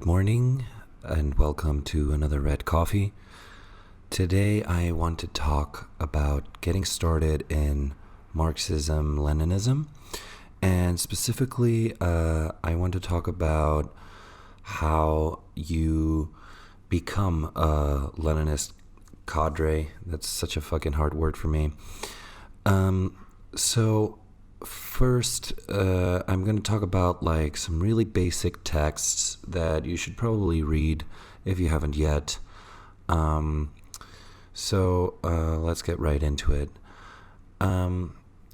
Good morning and welcome to another Red Coffee. Today I want to talk about getting started in Marxism, Leninism, and specifically I want to talk about how you become a Leninist cadre. That's such a fucking hard word for me. So first, I'm going to talk about like some really basic texts that you should probably read if you haven't yet. Let's get right into it.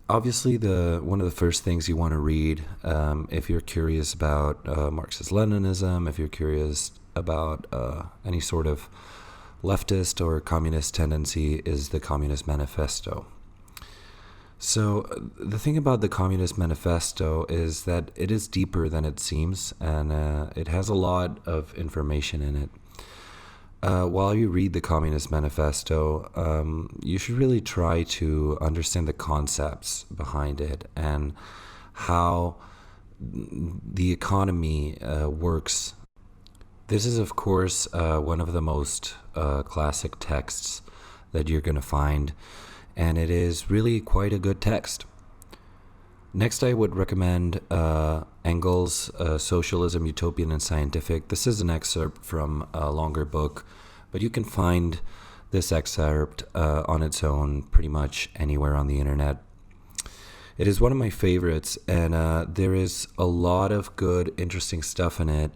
Obviously, one of the first things you want to read, if you're curious about Marxist-Leninism, if you're curious about any sort of leftist or communist tendency, is the Communist Manifesto. So the thing about the Communist Manifesto is that it is deeper than it seems, and it has a lot of information in it. While you read the Communist Manifesto, you should really try to understand the concepts behind it and how the economy works. This is, of course, one of the most classic texts that you're going to find, and it is really quite a good text. Next, I would recommend Engels' Socialism, Utopian, and Scientific. This is an excerpt from a longer book, but you can find this excerpt on its own pretty much anywhere on the internet. It is one of my favorites, and there is a lot of good, interesting stuff in it,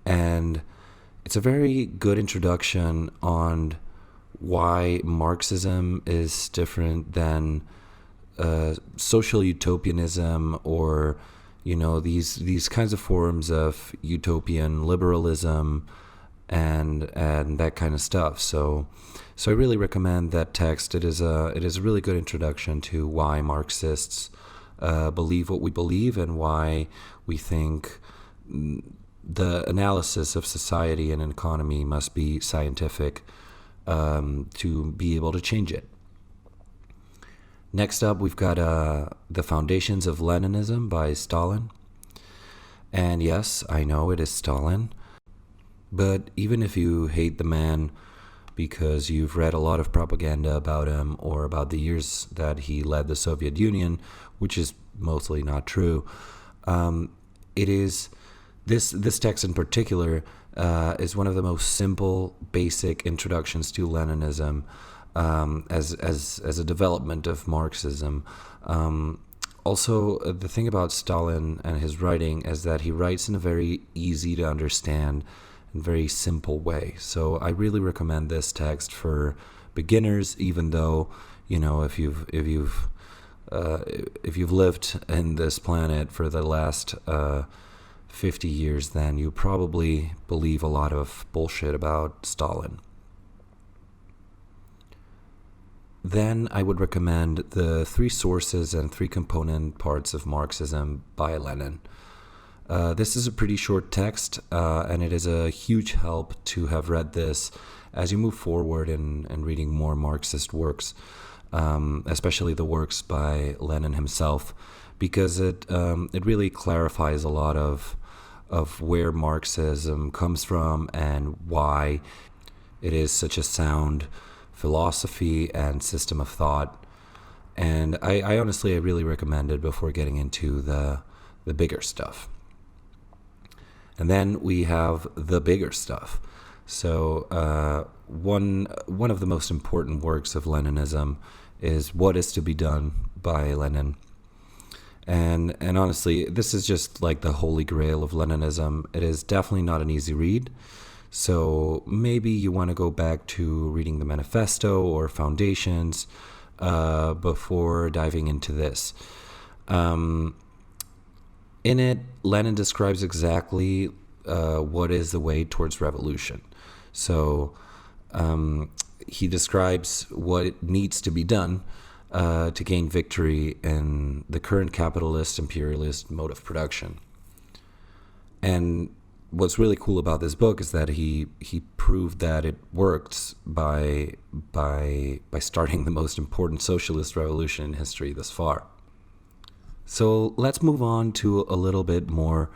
and it's a very good introduction on why Marxism is different than social utopianism, or these kinds of forms of utopian liberalism and that kind of stuff. So I really recommend that text. It is a really good introduction to why Marxists believe what we believe and why we think the analysis of society and an economy must be scientific to be able to change it. Next up, we've got The Foundations of Leninism by Stalin. And yes, I know it is Stalin, but even if you hate the man because you've read a lot of propaganda about him or about the years that he led the Soviet Union, which is mostly not true, it is this text in particular is one of the most simple, basic introductions to Leninism as a development of Marxism. Also, the thing about Stalin and his writing is that he writes in a very easy to understand and very simple way. So I really recommend this text for beginners, even though if you've lived in this planet for the last 50 years, then you probably believe a lot of bullshit about Stalin. Then I would recommend The Three Sources and Three Component Parts of Marxism by Lenin. This is a pretty short text, and it is a huge help to have read this as you move forward in reading more Marxist works, especially the works by Lenin himself, because it really clarifies a lot of where Marxism comes from and why it is such a sound philosophy and system of thought. And I honestly really recommend it before getting into the bigger stuff. And then we have the bigger stuff. So one of the most important works of Leninism is What is to be Done by Lenin. And honestly, this is just like the holy grail of Leninism. It is definitely not an easy read. So maybe you want to go back to reading the Manifesto or Foundations before diving into this. In it, Lenin describes exactly what is the way towards revolution. So he describes what needs to be done to gain victory in the current capitalist imperialist mode of production. And what's really cool about this book is that he proved that it worked by starting the most important socialist revolution in history thus far. So let's move on to a little bit more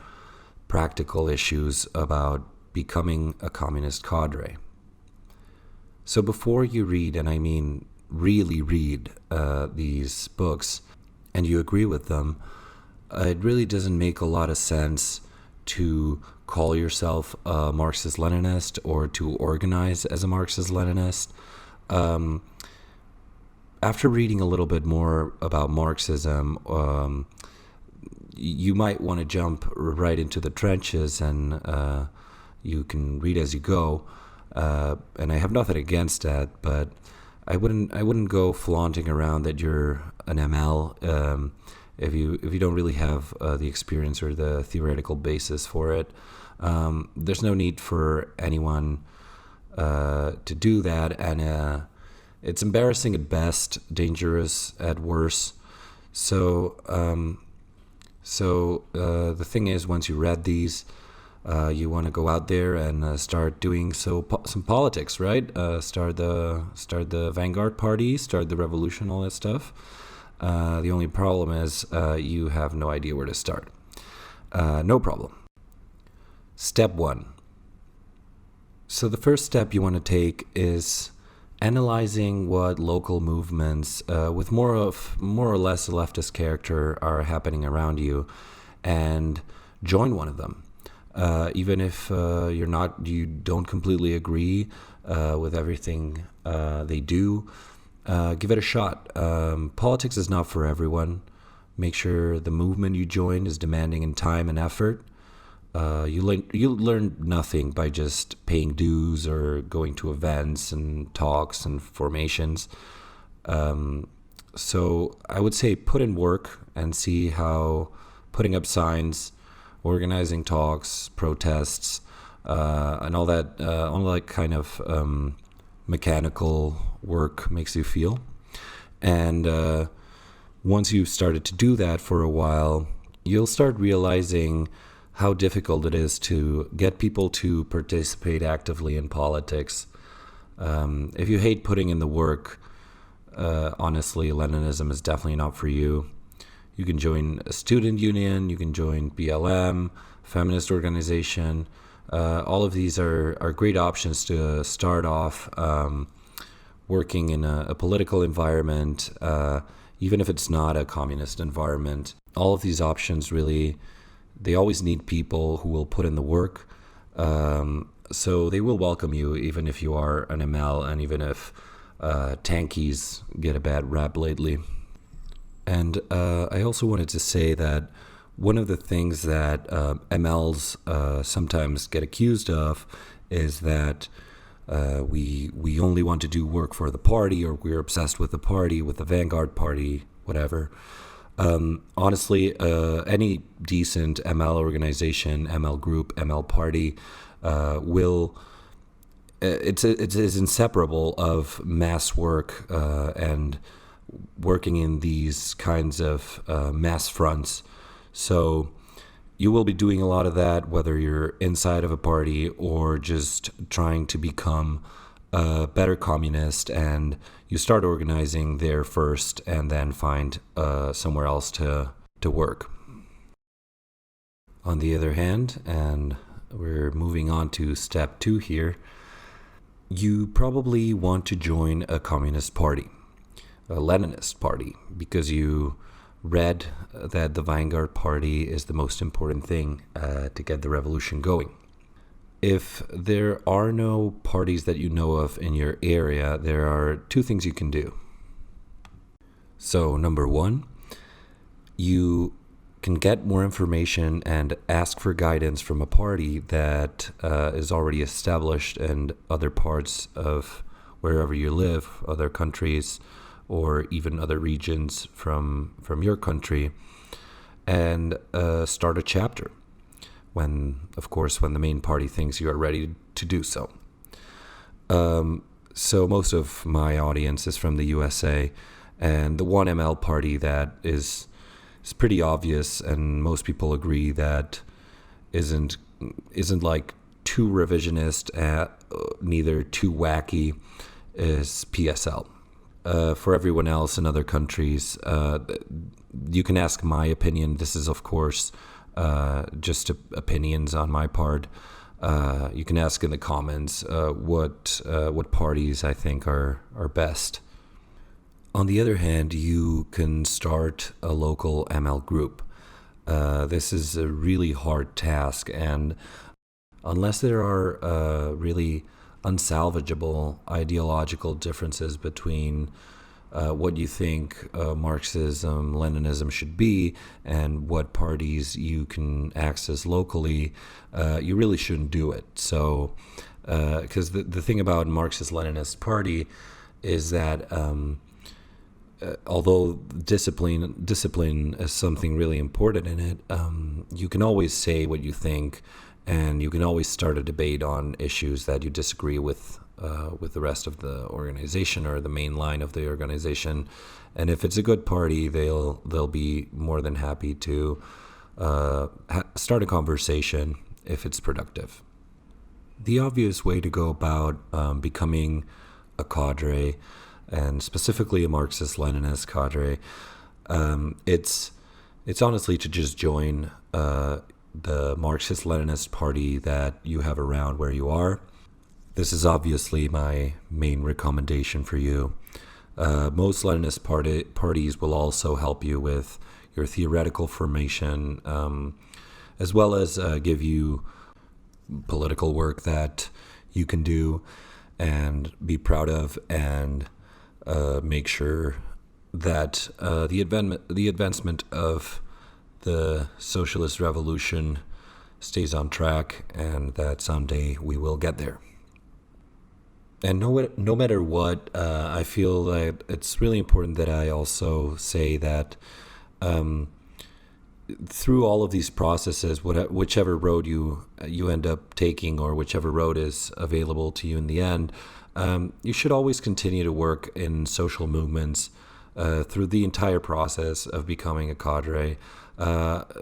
practical issues about becoming a communist cadre. So before you read, and I mean really read, these books, and you agree with them, it really doesn't make a lot of sense to call yourself a Marxist-Leninist or to organize as a Marxist-Leninist. After reading a little bit more about Marxism, you might want to jump right into the trenches, and you can read as you go. And I have nothing against that, but I wouldn't go flaunting around that you're an ML if you don't really have the experience or the theoretical basis for it. There's no need for anyone to do that, and it's embarrassing at best, dangerous at worst. So the thing is, once you read these, you want to go out there and start doing some politics, right? Start the vanguard party, start the revolution, all that stuff. The only problem is you have no idea where to start. No problem. Step 1. So the first step you want to take is analyzing what local movements with more or less a leftist character are happening around you, and join one of them. Even if you don't completely agree with everything they do, give it a shot. Politics is not for everyone. Make sure the movement you join is demanding in time and effort. You learn nothing by just paying dues or going to events and talks and formations. So I would say put in work and see how putting up signs, organizing talks, protests, and all that kind of mechanical work makes you feel. And once you've started to do that for a while, you'll start realizing how difficult it is to get people to participate actively in politics. If you hate putting in the work, honestly, Leninism is definitely not for you. You can join a student union, you can join BLM, feminist organization. All of these are great options to start off working in a political environment, even if it's not a communist environment. All of these options really, they always need people who will put in the work. So they will welcome you, even if you are an ML, and even if tankies get a bad rap lately. And I also wanted to say that one of the things that MLs sometimes get accused of is that we only want to do work for the party, or we're obsessed with the party, with the vanguard party, whatever. Honestly, any decent ML organization, ML group, ML party it's inseparable of mass work and working in these kinds of mass fronts. So you will be doing a lot of that, whether you're inside of a party or just trying to become a better communist, and you start organizing there first and then find somewhere else to work. On the other hand, and we're moving on to step 2 here, you probably want to join a communist party, a Leninist party, because you read that the vanguard party is the most important thing to get the revolution going. If there are no parties that you know of in your area, there are 2 things you can do. So, number 1, you can get more information and ask for guidance from a party that is already established in other parts of wherever you live, other countries, or even other regions from your country, and start a chapter when the main party thinks you are ready to do so. So most of my audience is from the USA, and the one ML party that is pretty obvious, and most people agree that isn't like too revisionist, neither too wacky, is PSL. For everyone else in other countries, you can ask my opinion. This is, of course, just opinions on my part. You can ask in the comments what parties I think are best. On the other hand, you can start a local ML group. This is a really hard task, and unless there are really unsalvageable ideological differences between what you think Marxism, Leninism should be, and what parties you can access locally, you really shouldn't do it. So, because the thing about Marxist-Leninist Party is that although discipline is something really important in it, you can always say what you think, and you can always start a debate on issues that you disagree with the rest of the organization or the main line of the organization. And if it's a good party, they'll be more than happy to start a conversation if it's productive. The obvious way to go about becoming a cadre, and specifically a Marxist-Leninist cadre, it's honestly to just join the Marxist-Leninist party that you have around where you are. This is obviously my main recommendation for you. Most Leninist parties will also help you with your theoretical formation, as well as give you political work that you can do and be proud of, and make sure that the advancement of the socialist revolution stays on track, and that someday we will get there. And no matter what, I feel that it's really important that I also say that through all of these processes, whichever road you end up taking, or whichever road is available to you in the end, you should always continue to work in social movements through the entire process of becoming a cadre.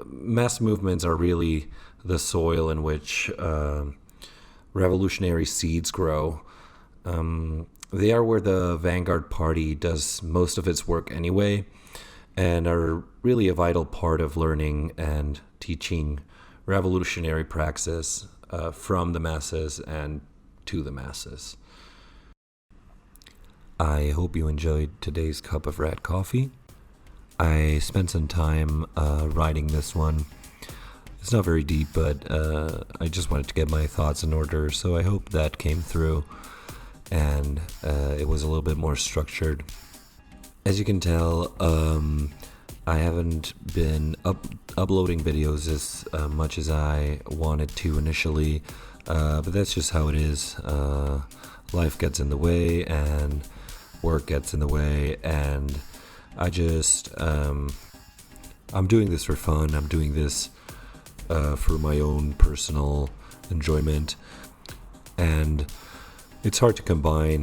Mass movements are really the soil in which revolutionary seeds grow. They are where the vanguard party does most of its work anyway, and are really a vital part of learning and teaching revolutionary praxis from the masses and to the masses. I hope you enjoyed today's cup of red coffee. I spent some time writing this one. It's not very deep, but I just wanted to get my thoughts in order, so I hope that came through, and it was a little bit more structured. As you can tell, I haven't been uploading videos as much as I wanted to initially, but that's just how it is. Life gets in the way, and work gets in the way, and I just I'm doing this for fun. I'm doing this for my own personal enjoyment, and it's hard to combine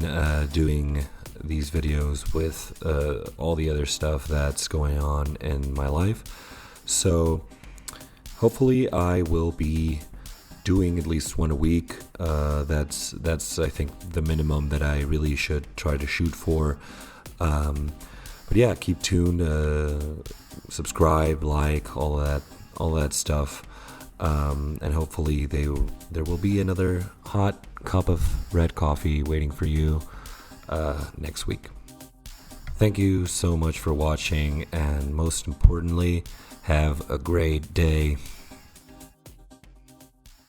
doing these videos with all the other stuff that's going on in my life. So hopefully I will be doing at least one a week. That's I think the minimum that I really should try to shoot for. But yeah, keep tuned, subscribe, like, all that stuff, and hopefully there will be another hot cup of red coffee waiting for you next week. Thank you so much for watching, and most importantly, have a great day.